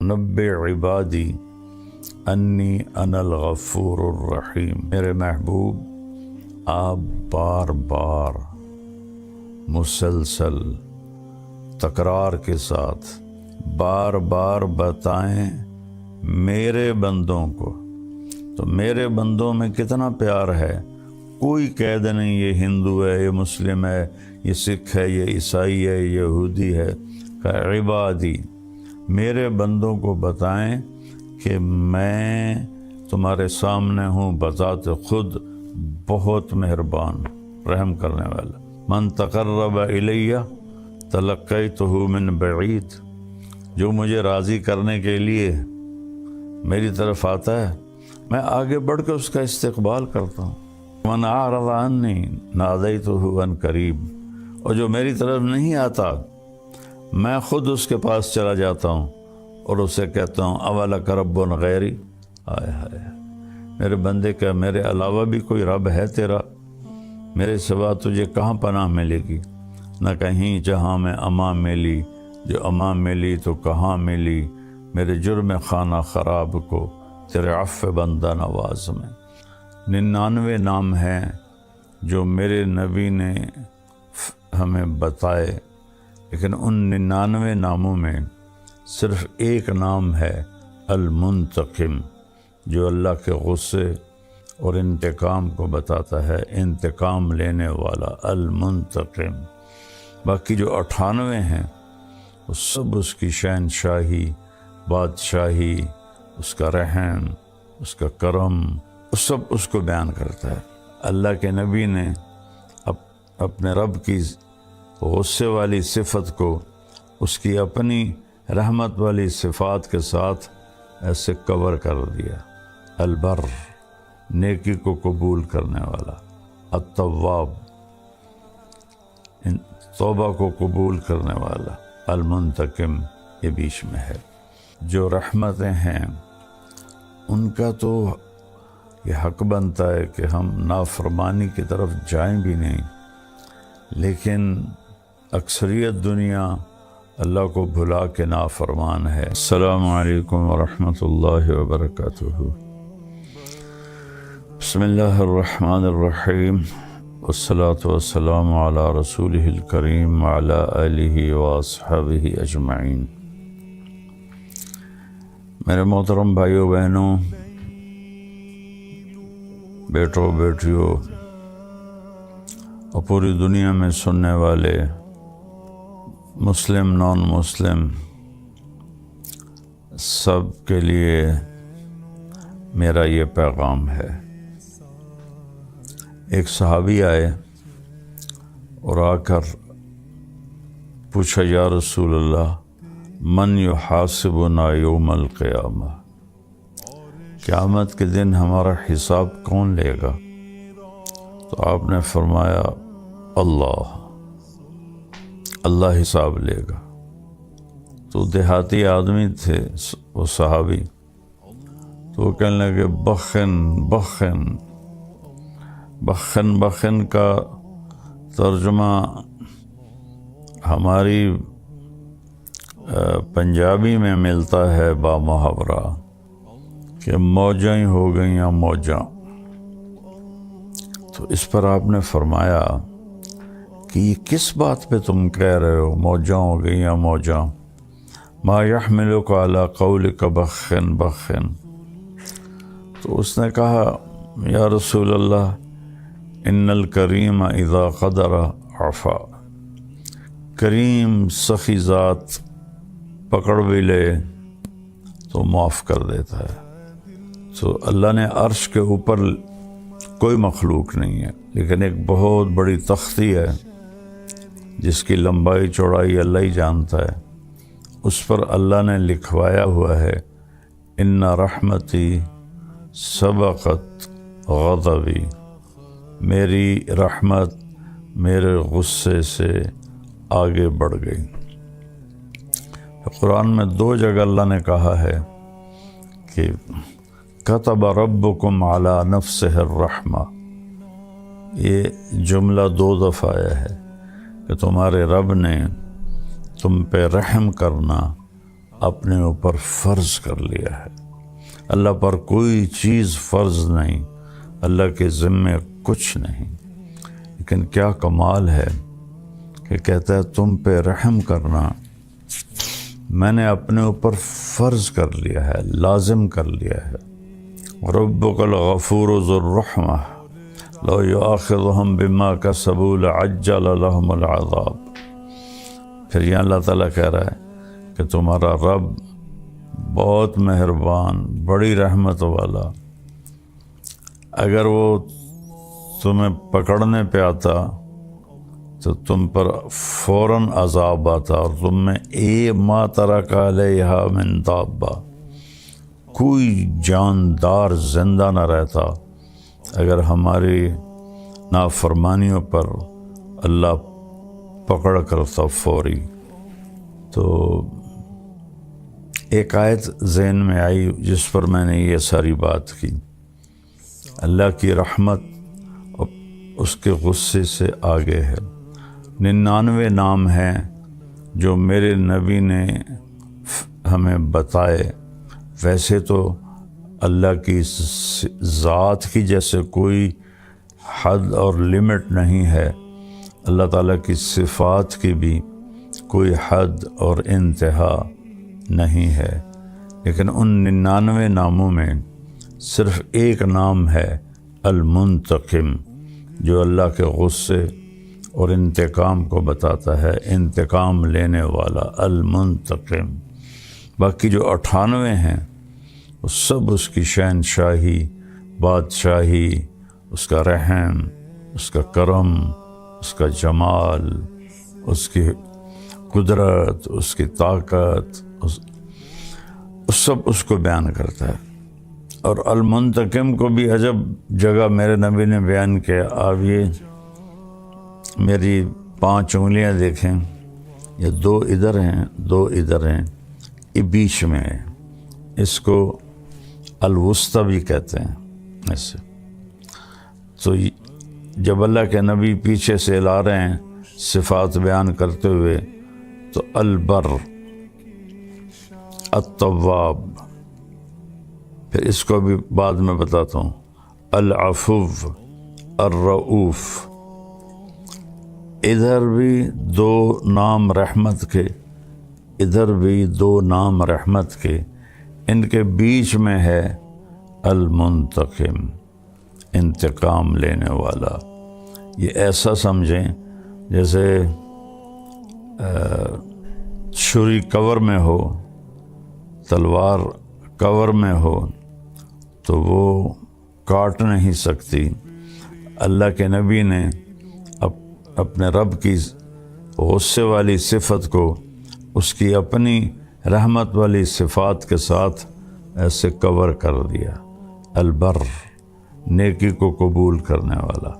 نبئ عبادی انی انا الغفور الرحیم۔ میرے محبوب آپ بار بار مسلسل تکرار کے ساتھ بار بار بتائیں میرے بندوں کو، تو میرے بندوں میں کتنا پیار ہے۔ کوئی قید نہیں یہ ہندو ہے، یہ مسلم ہے، یہ سکھ ہے، یہ عیسائی ہے، یہ یہودی ہے۔ کہ عبادی، میرے بندوں کو بتائیں کہ میں تمہارے سامنے ہوں بذات خود بہت مہربان رحم کرنے والا۔ من تقرب الیہ تلقیتہ من بعید، جو مجھے راضی کرنے کے لیے میری طرف آتا ہے میں آگے بڑھ کے اس کا استقبال کرتا ہوں۔ من اعرض عنی نادیتہ عن قریب، اور جو میری طرف نہیں آتا میں خود اس کے پاس چلا جاتا ہوں اور اسے کہتا ہوں اولک رب غیری، آئے ہائے میرے بندے کا میرے علاوہ بھی کوئی رب ہے تیرا؟ میرے سوا تجھے کہاں پناہ ملے گی؟ نہ کہیں جہاں میں امان ملی، جو امان ملی تو کہاں ملی میرے جرم خانہ خراب کو تیرے عفو بندہ نواز میں۔ 99 نام ہیں جو میرے نبی نے ہمیں بتائے، لیکن ان 99 ناموں میں صرف ایک نام ہے المنتقم، جو اللہ کے غصے اور انتقام کو بتاتا ہے، انتقام لینے والا المنتقم۔ باقی جو 98 ہیں وہ سب اس کی شہنشاہی، بادشاہی، اس کا رحم، اس کا کرم، سب اس کو بیان کرتا ہے۔ اللہ کے نبی نے اپنے رب کی غصے والی صفت کو اس کی اپنی رحمت والی صفات کے ساتھ ایسے کور کر دیا۔ البر، نیکی کو قبول کرنے والا، التواب، توبہ کو قبول کرنے والا، المنتقم یہ بیچ میں ہے۔ جو رحمتیں ہیں ان کا تو یہ حق بنتا ہے کہ ہم نافرمانی کی طرف جائیں بھی نہیں، لیکن اکثریت دنیا اللہ کو بھلا کے نافرمان ہے۔ السلام علیکم ورحمۃ اللہ وبرکاتہ۔ بسم اللہ الرحمن الرحیم، والصلاة والسلام علی رسولہ الکریم وعلی آلہ واصحابہ اجمعین۔ میرے محترم بھائیوں بہنوں، بیٹوں بیٹیوں اور پوری دنیا میں سننے والے مسلم نان مسلم سب کے لیے میرا یہ پیغام ہے۔ ایک صحابی آئے اور آ کر پوچھا، یا رسول اللہ من یحاسبنا یوم القیامہ، قیامت کے دن ہمارا حساب کون لے گا؟ تو آپ نے فرمایا اللہ حساب لے گا۔ تو دیہاتی آدمی تھے وہ صحابی، تو وہ کہنے لگے بخن بخن بخن بخن کا ترجمہ ہماری پنجابی میں ملتا ہے با محاورہ کہ موجاں ہی ہو گئیں یا موجاں۔ تو اس پر آپ نے فرمایا کہ یہ کس بات پہ تم کہہ رہے ہو موجاں ہو گئیں یا موجاں؟ ما یحملک علی قولک بخن بخن۔ تو اس نے کہا، یا رسول اللہ ان الکریم اذا قدر عفا، کریم سخی ذات پکڑ بھی لے تو معاف کر دیتا ہے۔ تو اللہ نے عرش کے اوپر کوئی مخلوق نہیں ہے، لیکن ایک بہت بڑی تختی ہے جس کی لمبائی چوڑائی اللہ ہی جانتا ہے، اس پر اللہ نے لکھوایا ہوا ہے ان رحمتی سبقت غضبی، میری رحمت میرے غصے سے آگے بڑھ گئی۔ قرآن میں 2 جگہ اللہ نے کہا ہے کہ کتب ربکم علی نفسہ الرحمہ، یہ جملہ 2 دفعہ آیا ہے کہ تمہارے رب نے تم پہ رحم کرنا اپنے اوپر فرض کر لیا ہے۔ اللہ پر کوئی چیز فرض نہیں، اللہ کے ذمے کچھ نہیں، لیکن کیا کمال ہے کہ کہتا ہے تم پہ رحم کرنا میں نے اپنے اوپر فرض کر لیا ہے، لازم کر لیا ہے۔ ربک الغفور ذو الرحمہ لو یؤاخذہم بما کسبوا لعجل لہم العذاب۔ پھر یہ اللہ تعالیٰ کہہ رہا ہے کہ تمہارا رب بہت مہربان، بڑی رحمت والا، اگر وہ تمہیں پکڑنے پہ آتا تو تم پر فوراً عذاب آتا اور تم میں ما ترک علیہا من دابہ، کوئی جاندار زندہ نہ رہتا اگر ہماری نافرمانیوں پر اللہ پکڑ کرتا فوری۔ تو ایک آیت ذہن میں آئی جس پر میں نے یہ ساری بات کی، اللہ کی رحمت اس کے غصے سے آگے ہے۔ 99 نام ہیں جو میرے نبی نے ہمیں بتائے، ویسے تو اللہ کی ذات کی جیسے کوئی حد اور لمٹ نہیں ہے، اللہ تعالیٰ کی صفات کی بھی کوئی حد اور انتہا نہیں ہے، لیکن ان 99 ناموں میں صرف ایک نام ہے المنتقم، جو اللہ کے غصے اور انتقام کو بتاتا ہے، انتقام لینے والا المنتقم۔ باقی جو 98 ہیں وہ سب اس کی شہنشاہی، بادشاہی، اس کا رحم، اس کا کرم، اس کا جمال، اس کی قدرت، اس کی طاقت، سب اس کو بیان کرتا ہے۔ اور المنتقم کو بھی عجب جگہ میرے نبی نے بیان کیا۔ آپ یہ میری 5 انگلیاں دیکھیں، یہ 2 ادھر ہیں، 2 ادھر ہیں، یہ بیچ میں ہے، اس کو الوسطی بھی کہتے ہیں ایسے۔ تو جب اللہ کے نبی پیچھے سے لا رہے ہیں صفات بیان کرتے ہوئے، تو البر، التواب، پھر اس کو بھی بعد میں بتاتا ہوں، العفو، الرؤوف۔ ادھر بھی 2 نام رحمت کے، ادھر بھی 2 نام رحمت کے، ان کے بیچ میں ہے المنتقم، انتقام لینے والا۔ یہ ایسا سمجھیں جیسے چھری کور میں ہو، تلوار کور میں ہو تو وہ کاٹ نہیں سکتی۔ اللہ کے نبی نے اپنے رب کی غصے والی صفت کو اس کی اپنی رحمت والی صفات کے ساتھ ایسے کور کر دیا۔ البر، نیکی کو قبول کرنے والا،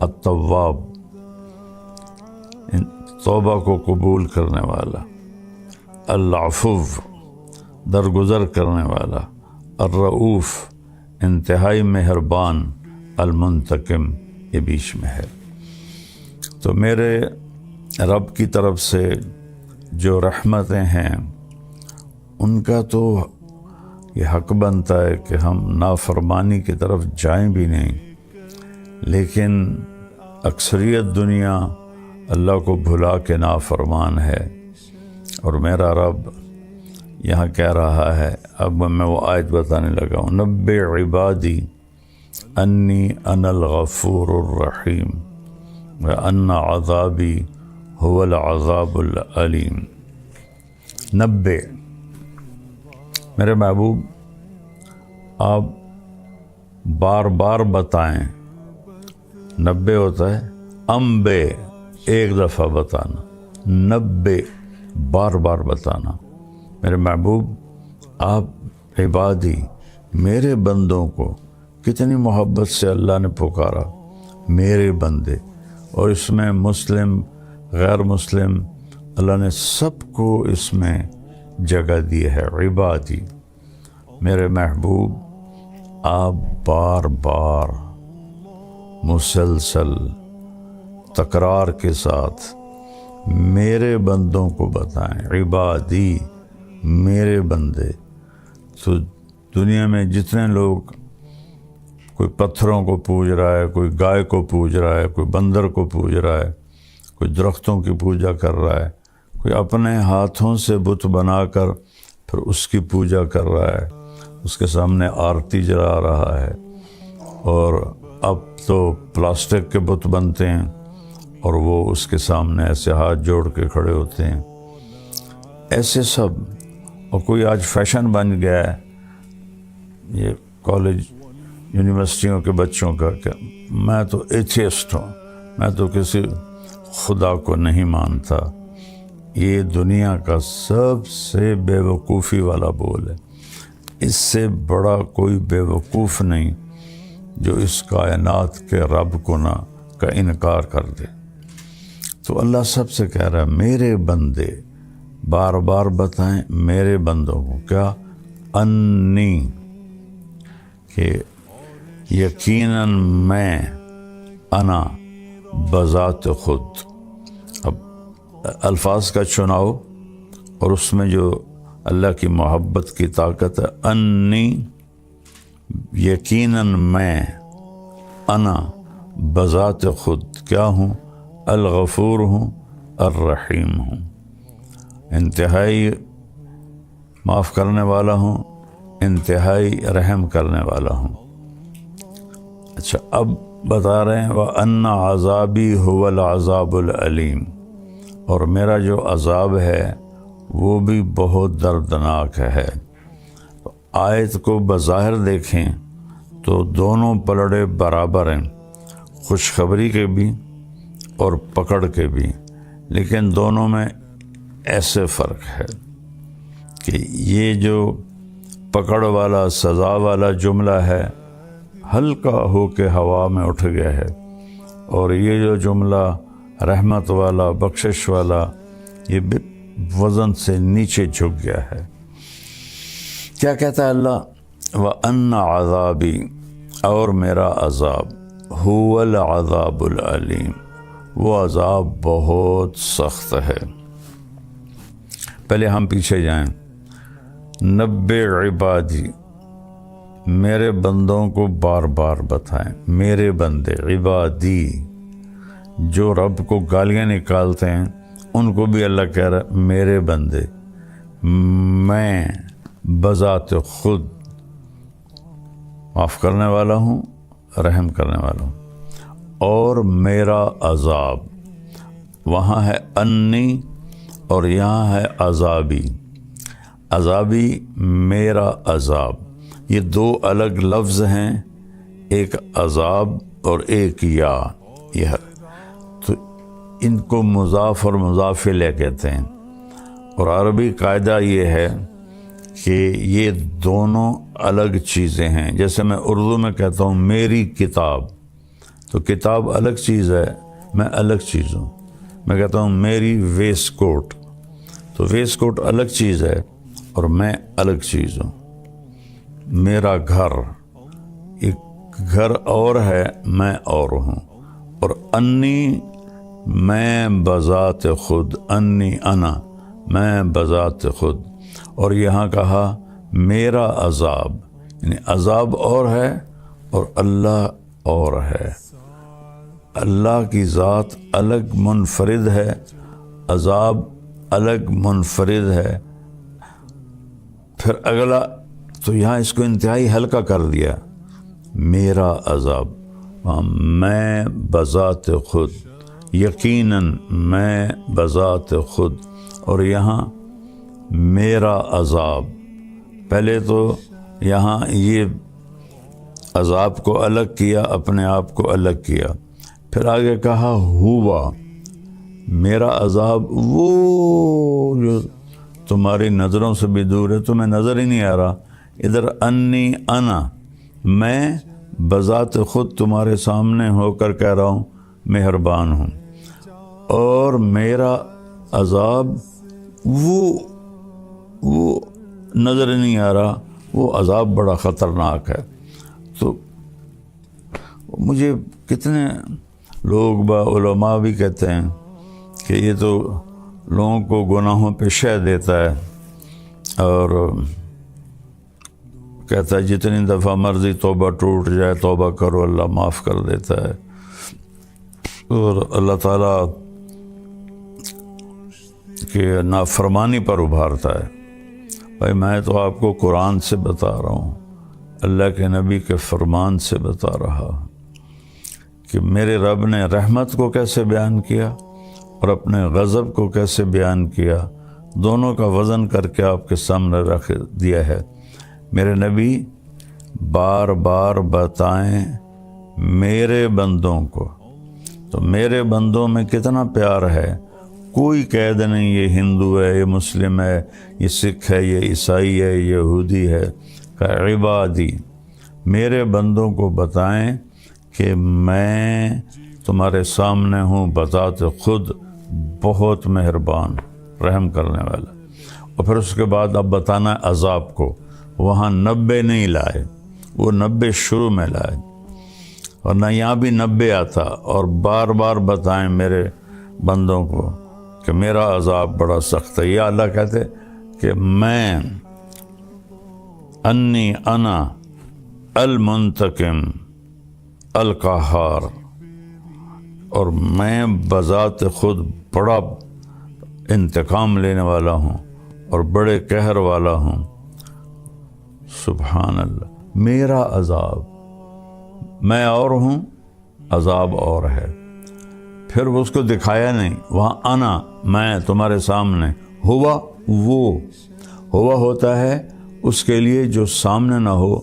التواب، توبہ کو قبول کرنے والا، العفو، درگزر کرنے والا، الرؤوف، انتہائی مہربان، المنتقم، یہ بیچ میں ہے۔ تو میرے رب کی طرف سے جو رحمتیں ہیں ان کا تو یہ حق بنتا ہے کہ ہم نافرمانی کی طرف جائیں بھی نہیں، لیکن اکثریت دنیا اللہ کو بھلا کے نافرمان ہے۔ اور میرا رب یہاں کہہ رہا ہے، اب میں وہ آیت بتانے لگا ہوں، نبئ عبادی انی انا الغفور الرحیم وان عذابی هو العذاب العلیم۔ 90، میرے محبوب آپ بار بار بتائیں، 90 ہوتا ہے امبے، ایک دفعہ بتانا، 90 بار بار بتانا۔ میرے محبوب آپ عبادی، میرے بندوں کو کتنی محبت سے اللہ نے پکارا، میرے بندے، اور اس میں مسلم، غیر مسلم، اللہ نے سب کو اس میں جگہ دی ہے۔ عبادی، میرے محبوب آپ بار بار مسلسل تکرار کے ساتھ میرے بندوں کو بتائیں، عبادی، میرے بندے. تو دنیا میں جتنے لوگ کوئی پتھروں کو پوج رہا ہے, کوئی گائے کو پوج رہا ہے, کوئی بندر کو پوج رہا ہے, کوئی درختوں کی پوجا کر رہا ہے, کوئی اپنے ہاتھوں سے بت بنا کر پھر اس کی پوجا کر رہا ہے, اس کے سامنے آرتی جلا رہا ہے. اور اب تو پلاسٹک کے بت بنتے ہیں اور وہ اس کے سامنے ایسے ہاتھ جوڑ کے کھڑے ہوتے ہیں. ایسے سب. اور کوئی آج فیشن بن گیا ہے یہ کالج یونیورسٹیوں کے بچوں کا کہ میں تو ایتھیسٹ ہوں, میں تو کسی خدا کو نہیں مانتا. یہ دنیا کا سب سے بے وقوفی والا بول ہے. اس سے بڑا کوئی بے وقوف نہیں جو اس کائنات کے رب کو نہ کا انکار کر دے. تو اللہ سب سے کہہ رہا ہے میرے بندے, بار بار بتائیں میرے بندوں کو کیا, انی, کہ یقیناً میں, انا بذات خود. اب الفاظ کا چناؤ اور اس میں جو اللہ کی محبت کی طاقت ہے. انی یقیناً میں, انا بذات خود کیا ہوں, الغفور ہوں, الرحیم ہوں, انتہائی معاف کرنے والا ہوں, انتہائی رحم کرنے والا ہوں. اچھا اب بتا رہے ہیں وَأَنَّ عَذَابِي هُوَ الْعَذَابُ الْعَلِيمُ, اور میرا جو عذاب ہے وہ بھی بہت دردناک ہے. آیت کو بظاہر دیکھیں تو دونوں پلڑے برابر ہیں, خوشخبری کے بھی اور پکڑ کے بھی, لیکن دونوں میں ایسے فرق ہے کہ یہ جو پکڑ والا سزا والا جملہ ہے ہلکا ہو کے ہوا میں اٹھ گیا ہے, اور یہ جو جملہ رحمت والا بخشش والا یہ وزن سے نیچے جھک گیا ہے. کیا کہتا ہے اللہ, وَأَنَّ عَذَابِي, اور میرا عذاب, هُوَ الْعَذَابُ الْعَلِيمُ, وہ عذاب بہت سخت ہے. پہلے ہم پیچھے جائیں. نبّئ عبادی, میرے بندوں کو بار بار بتائیں. میرے بندے عبادی, جو رب کو گالیاں نکالتے ہیں ان کو بھی اللہ کہہ رہا ہے میرے بندے, میں بذات خود معاف کرنے والا ہوں, رحم کرنے والا ہوں. اور میرا عذاب, وہاں ہے انی اور یہاں ہے عذابی. عذابی, میرا عذاب, یہ دو الگ لفظ ہیں, ایک عذاب اور ایک یا. یہ تو ان کو مضاف اور مضاف الیہ کہتے ہیں. اور عربی قاعدہ یہ ہے کہ یہ دونوں الگ چیزیں ہیں. جیسے میں اردو میں کہتا ہوں میری کتاب, تو کتاب الگ چیز ہے, میں الگ چیز ہوں. میں کہتا ہوں میری ویسٹ کوٹ, تو ویسٹ کوٹ الگ چیز ہے اور میں الگ چیز ہوں. میرا گھر, ایک گھر اور ہے, میں اور ہوں. اور انی, میں بذات خود, انی انا, میں بذات خود. اور یہاں کہا میرا عذاب, یعنی عذاب اور ہے اور اللہ اور ہے. اللہ کی ذات الگ منفرد ہے, عذاب الگ منفرد ہے. پھر اگلا تو یہاں اس کو انتہائی ہلکا کر دیا, میرا عذاب, میں بذات خود, یقیناً میں بذات خود. اور یہاں میرا عذاب, پہلے تو یہاں یہ عذاب کو الگ کیا, اپنے آپ کو الگ کیا. پھر آگے کہا ہوا, میرا عذاب وہ جو تمہاری نظروں سے بھی دور ہے, تمہیں نظر ہی نہیں آ رہا. ادھر انی انا, میں بذات خود تمہارے سامنے ہو کر کہہ رہا ہوں مہربان ہوں. اور میرا عذاب وہ نظر نہیں آ رہا, وہ عذاب بڑا خطرناک ہے. تو مجھے کتنے لوگ علماء بھی کہتے ہیں کہ یہ تو لوگوں کو گناہوں پہ شہ دیتا ہے, اور کہتا ہے جتنی دفعہ مرضی توبہ ٹوٹ جائے توبہ کرو، اللہ معاف کر دیتا ہے۔ اور اللہ تعالیٰ کہ نافرمانی پر ابھارتا ہے۔ بھائی میں تو آپ کو قرآن سے بتا رہا ہوں، اللہ کے نبی کے فرمان سے بتا رہا ہوں کہ میرے رب نے رحمت کو کیسے بیان کیا اور اپنے غضب کو کیسے بیان کیا، دونوں کا وزن کر کے آپ کے سامنے رکھ دیا ہے۔ میرے نبی بار بار بتائیں میرے بندوں کو، تو میرے بندوں میں کتنا پیار ہے۔ کوئی قید نہیں یہ ہندو ہے، یہ مسلم ہے، یہ سکھ ہے، یہ عیسائی ہے، یہ یہودی ہے۔ کہ عبادی، میرے بندوں کو بتائیں کہ میں تمہارے سامنے ہوں بذات خود بہت مہربان رحم کرنے والا۔ اور پھر اس کے بعد اب بتانا ہے عذاب کو۔ وہاں 90 نہیں لائے، وہ 90 شروع میں لائے، اور نہ یہاں بھی 90 آتا۔ اور بار بار بتائیں میرے بندوں کو کہ میرا عذاب بڑا سخت ہے۔ یا اللہ کہتے کہ میں انی انا المنتقم القہار، اور میں بذات خود بڑا انتقام لینے والا ہوں اور بڑے قہر والا ہوں۔ سبحان اللہ، میرا عذاب، میں اور ہوں، عذاب اور ہے۔ پھر وہ اس کو دکھایا نہیں، وہاں انا، میں تمہارے سامنے، ہوا، وہ ہوا ہوتا ہے اس کے لیے جو سامنے نہ ہو،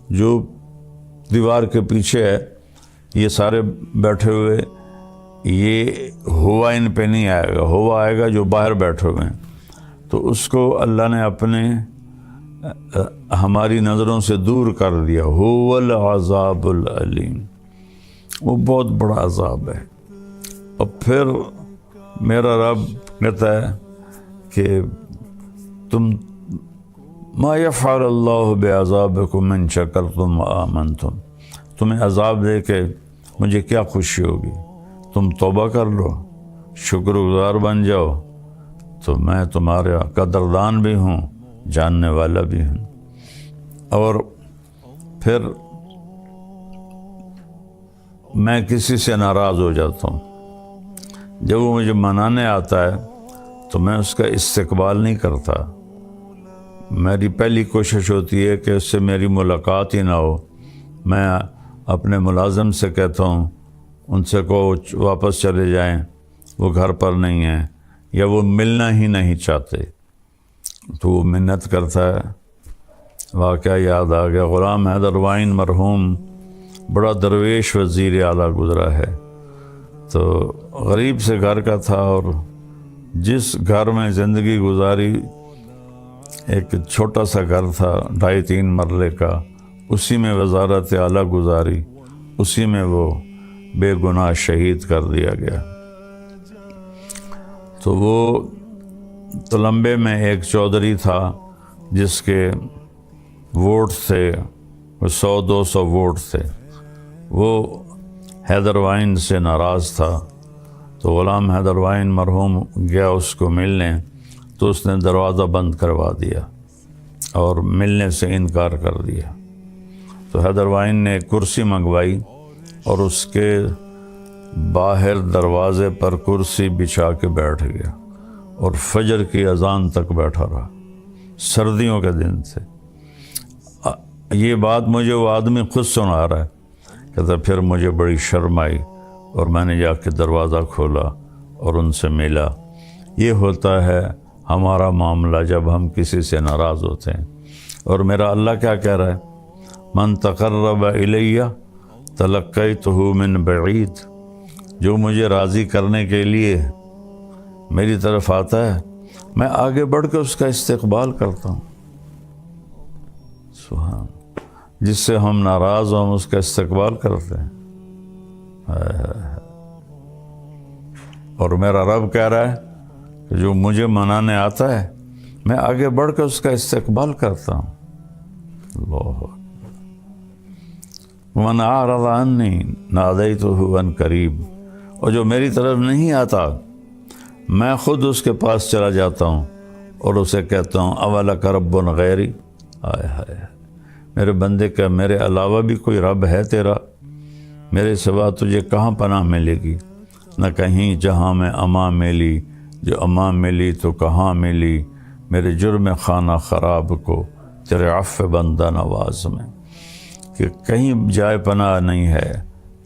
جو دیوار کے پیچھے ہے، یہ سارے بیٹھے ہوئے، یہ ہوا ان پہ نہیں آئے گا، ہوا آئے گا جو باہر بیٹھے ہوئے ہیں۔ تو اس کو اللہ نے اپنے ہماری نظروں سے دور کر دیا۔ هو العذاب العلیم، وہ بہت بڑا عذاب ہے۔ اور پھر میرا رب کہتا ہے کہ تم ما یفعل اللہ بعذابکم ان شکرتم وآمنتم، تمہیں عذاب دے کے مجھے کیا خوشی ہوگی، تم توبہ کر لو، شکر گزار بن جاؤ، تو میں تمہارا قدردان بھی ہوں، جاننے والا بھی ہوں۔ اور پھر میں کسی سے ناراض ہو جاتا ہوں، جب وہ مجھے منانے آتا ہے تو میں اس کا استقبال نہیں کرتا۔ میری پہلی کوشش ہوتی ہے کہ اس سے میری ملاقات ہی نہ ہو۔ میں اپنے ملازم سے کہتا ہوں ان سے کہو واپس چلے جائیں، وہ گھر پر نہیں ہیں، یا وہ ملنا ہی نہیں چاہتے۔ تو وہ منت کرتا ہے۔ واقعہ یاد آ گیا، غلام حیدر وائن مرحوم بڑا درویش وزیر اعلیٰ گزرا ہے، تو غریب سے گھر کا تھا، اور جس گھر میں زندگی گزاری ایک چھوٹا سا گھر تھا 2.5-3 مرلے کا، اسی میں وزارت اعلیٰ گزاری، اسی میں وہ بے گناہ شہید کر دیا گیا۔ تو وہ تلمبے میں ایک چودھری تھا جس کے ووٹ تھے 100-200 ووٹ تھے، وہ حیدر وائن سے ناراض تھا۔ تو غلام حیدر وائن مرحوم گیا اس کو ملنے، تو اس نے دروازہ بند کروا دیا اور ملنے سے انکار کر دیا۔ تو حیدر وائن نے ایک کرسی منگوائی اور اس کے باہر دروازے پر کرسی بچھا کے بیٹھ گیا، اور فجر کی اذان تک بیٹھا رہا۔ سردیوں کے دن تھے۔ یہ بات مجھے وہ آدمی خود سنا رہا ہے، کہتا پھر مجھے بڑی شرم آئی اور میں نے جا کے دروازہ کھولا اور ان سے ملا۔ یہ ہوتا ہے ہمارا معاملہ جب ہم کسی سے ناراض ہوتے ہیں۔ اور میرا اللہ کیا کہہ رہا ہے؟ من تقرب الی تلقیتہ من بعید، جو مجھے راضی کرنے کے لیے میری طرف آتا ہے میں آگے بڑھ کے اس کا استقبال کرتا ہوں۔ سبحان، جس سے ہم ناراض ہوں ہم اس کا استقبال کرتے ہیں۔ اور میرا رب کہہ رہا ہے کہ جو مجھے منانے آتا ہے میں آگے بڑھ کے اس کا استقبال کرتا ہوں۔ اللہ من اعرض عنی نادیتہ عن قریب، اور جو میری طرف نہیں آتا میں خود اس کے پاس چلا جاتا ہوں اور اسے کہتا ہوں اولک رب غیری، آئے ہائے میرے بندے کا میرے علاوہ بھی کوئی رب ہے تیرا؟ میرے سوا تجھے کہاں پناہ ملے گی؟ نہ کہیں جہاں میں اما ملی، جو اما ملی تو کہاں ملی، میرے جرم خانہ خراب کو تیرے عفو بندہ نواز میں، کہ کہیں جائے پناہ نہیں ہے،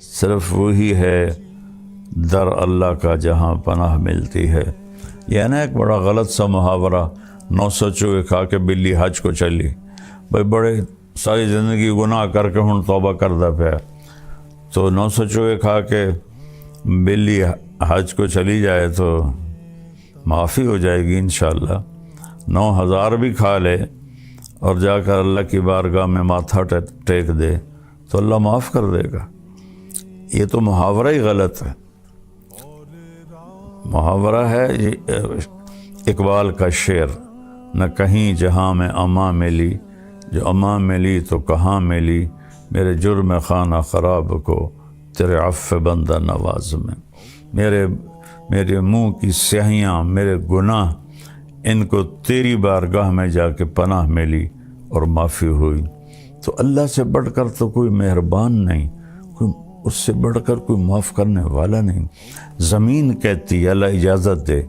صرف وہی ہے در اللہ کا جہاں پناہ ملتی ہے۔ یہ نا ایک بڑا غلط سا محاورہ، 900 چوہے کھا کے بلی حج کو چلی، بھائی بڑے ساری زندگی گناہ کر کے ہن توبہ کردا پیا، تو 900 چوہے کھا کے بلی حج کو چلی جائے تو معافی ہو جائے گی انشاءاللہ۔ 9000 بھی کھا لے اور جا کر اللہ کی بارگاہ میں ماتھا ٹیک دے تو اللہ معاف کر دے گا۔ یہ تو محاورہ ہی غلط ہے، محاورہ ہے اقبال کا شعر، نہ کہیں جہاں میں اما ملی، جو اما ملی تو کہاں ملی، میرے جرم خانہ خراب کو تیرے عفو بندہ نواز میں، میرے منہ کی سیاہیاں، میرے گناہ، ان کو تیری بارگاہ میں جا کے پناہ ملی اور معافی ہوئی۔ تو اللہ سے بڑھ کر تو کوئی مہربان نہیں، کوئی اس سے بڑھ کر کوئی معاف کرنے والا نہیں۔ زمین کہتی ہے اللہ اجازت دے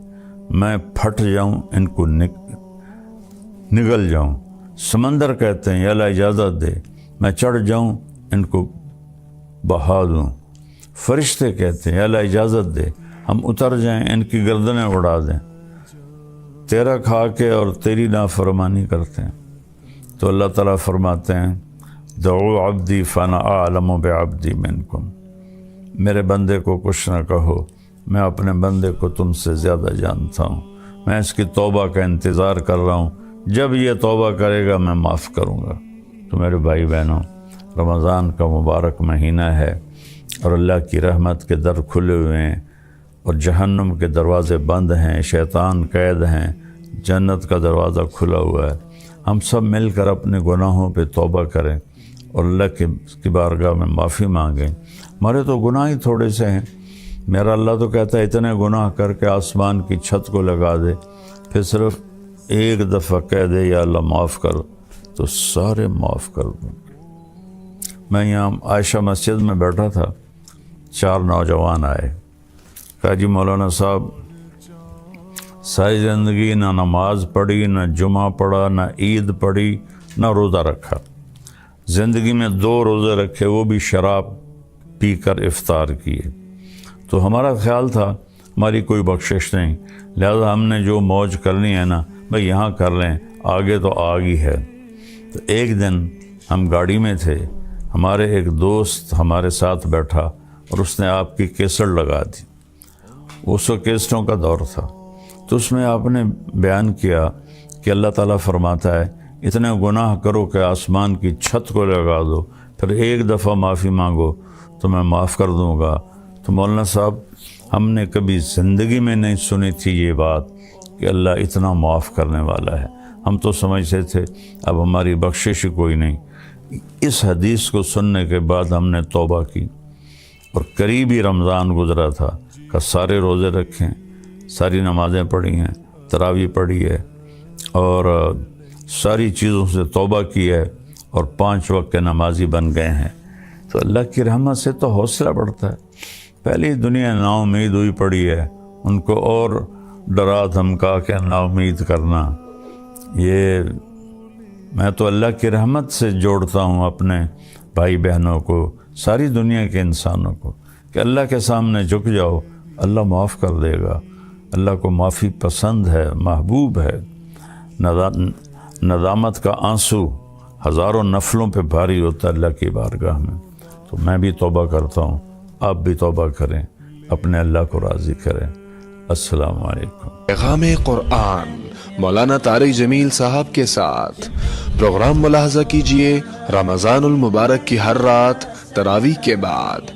میں پھٹ جاؤں، ان کو نگل جاؤں۔ سمندر کہتے ہیں اللہ اجازت دے میں چڑھ جاؤں، ان کو بہا دوں۔ فرشتے کہتے ہیں اللہ اجازت دے ہم اتر جائیں، ان کی گردنیں اڑا دیں۔ تیرا کھا کے اور تیری نافرمانی کرتے ہیں تو اللہ تعالیٰ فرماتے ہیں دعو عبدی فانا اعلم بعبدی منکم، میرے بندے کو کچھ نہ کہو، میں اپنے بندے کو تم سے زیادہ جانتا ہوں، میں اس کی توبہ کا انتظار کر رہا ہوں، جب یہ توبہ کرے گا میں معاف کروں گا۔ تو میرے بھائی بہنوں، رمضان کا مبارک مہینہ ہے اور اللہ کی رحمت کے در کھلے ہوئے ہیں اور جہنم کے دروازے بند ہیں، شیطان قید ہیں، جنت کا دروازہ کھلا ہوا ہے۔ ہم سب مل کر اپنے گناہوں پہ توبہ کریں اور اللہ کی بارگاہ میں معافی مانگیں۔ ہمارے تو گناہ ہی تھوڑے سے ہیں، میرا اللہ تو کہتا ہے اتنے گناہ کر کے آسمان کی چھت کو لگا دے، پھر صرف ایک دفعہ کہہ دے یا اللہ معاف کر تو سارے معاف کر دوں۔ میں یہاں عائشہ مسجد میں بیٹھا تھا، 4 نوجوان آئے، کہا جی مولانا صاحب ساری زندگی نہ نماز پڑھی، نہ جمعہ پڑھا، نہ عید پڑھی، نہ روزہ رکھا، زندگی میں 2 روزے رکھے وہ بھی شراب پی کر افطار کیے۔ تو ہمارا خیال تھا ہماری کوئی بخشش نہیں، لہذا ہم نے جو موج کرنی ہے نا بھئی یہاں کر لیں، آگے تو آگی ہے۔ تو ایک دن ہم گاڑی میں تھے، ہمارے ایک دوست ہمارے ساتھ بیٹھا اور اس نے آپ کی کیسٹ لگا دی، اس وقت کیسٹوں کا دور تھا، تو اس میں آپ نے بیان کیا کہ اللہ تعالیٰ فرماتا ہے اتنے گناہ کرو کہ آسمان کی چھت کو لگا دو، پھر ایک دفعہ معافی مانگو تو میں معاف کر دوں گا۔ تو مولانا صاحب ہم نے کبھی زندگی میں نہیں سنی تھی یہ بات کہ اللہ اتنا معاف کرنے والا ہے، ہم تو سمجھتے تھے اب ہماری بخشش کوئی نہیں۔ اس حدیث کو سننے کے بعد ہم نے توبہ کی اور قریب ہی رمضان گزرا تھا کہ سارے روزے رکھیں، ساری نمازیں پڑھی ہیں، تراویح پڑھی ہے اور ساری چیزوں سے توبہ کی ہے اور 5 وقت کے نمازی بن گئے ہیں۔ تو اللہ کی رحمت سے تو حوصلہ بڑھتا ہے۔ پہلی دنیا نا امید ہوئی پڑی ہے، ان کو اور ڈرا دھمکا کے نا امید کرنا، یہ میں تو اللہ کی رحمت سے جوڑتا ہوں اپنے بھائی بہنوں کو، ساری دنیا کے انسانوں کو، کہ اللہ کے سامنے جھک جاؤ، اللہ معاف کر دے گا۔ اللہ کو معافی پسند ہے، محبوب ہے۔ ندامت کا آنسو ہزاروں نفلوں پہ بھاری ہوتا ہے اللہ کی بارگاہ میں۔ تو میں بھی توبہ کرتا ہوں، آپ بھی توبہ کریں، اپنے اللہ کو راضی کریں۔ السلام علیکم۔ پیغام قرآن مولانا طارق جمیل صاحب کے ساتھ پروگرام ملاحظہ کیجئے رمضان المبارک کی ہر رات تراویح کے بعد۔